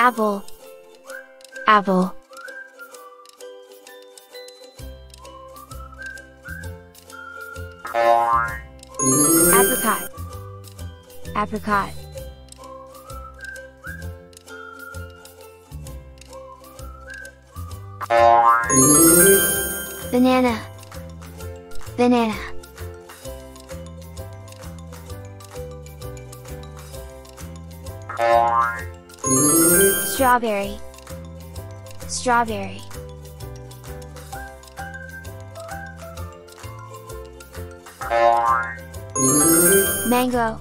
Apple, apple. Apricot, apricot. Banana, banana. Strawberry, strawberry. Mango,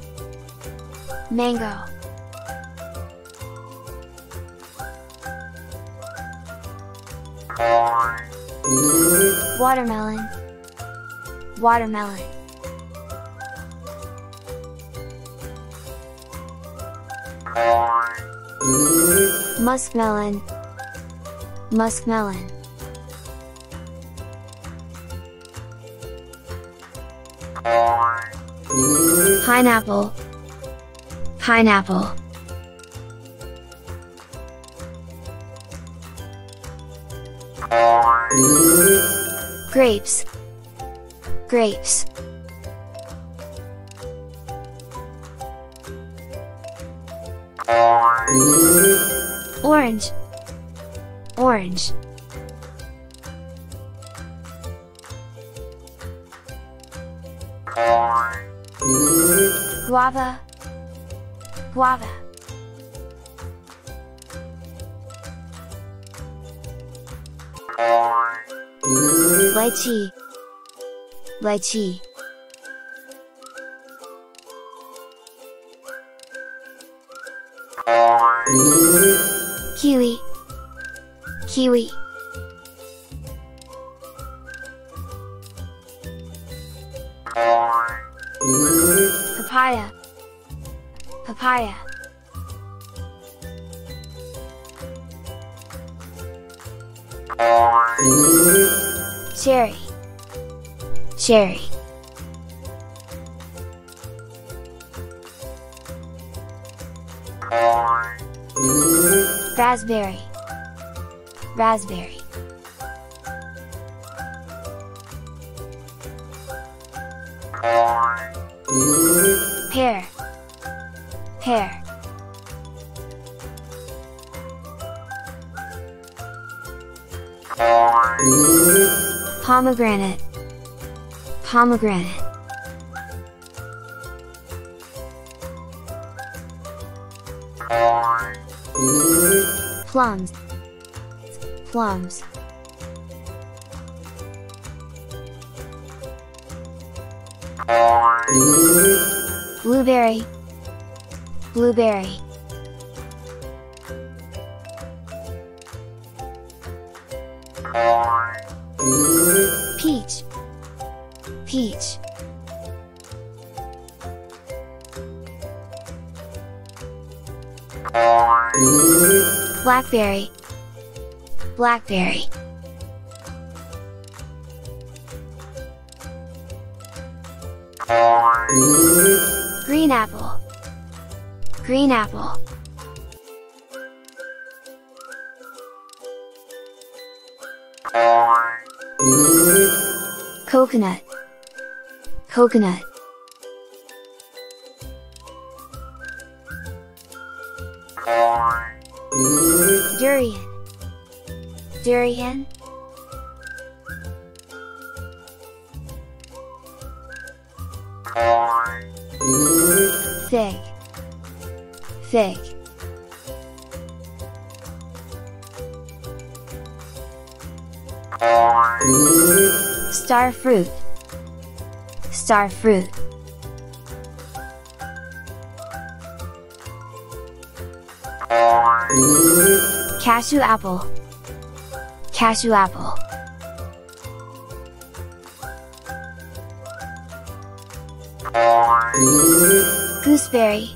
mango. Watermelon, watermelon. Muskmelon, muskmelon. Pineapple, pineapple. Grapes, grapes. Orange, orange. Guava, guava. Litchi, litchi. Kiwi, kiwi. Papaya, papaya. Cherry, cherry. Raspberry, raspberry. Pear, pear. Pomegranate, pomegranate. Plums, plums. Blueberry, blueberry. Peach, peach. Blackberry, blackberry. Green apple, green apple. Coconut, coconut. Durian, durian. Fig, fig. Star fruit, star fruit. Cashew apple, cashew apple. Gooseberry,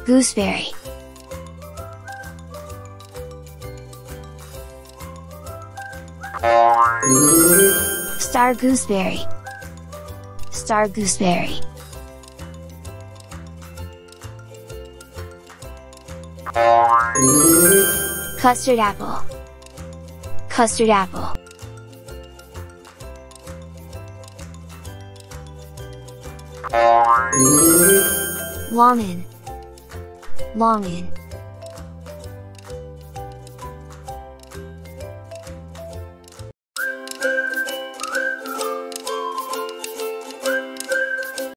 gooseberry. Star gooseberry, star gooseberry. Custard apple. Custard apple. Longan. Longan.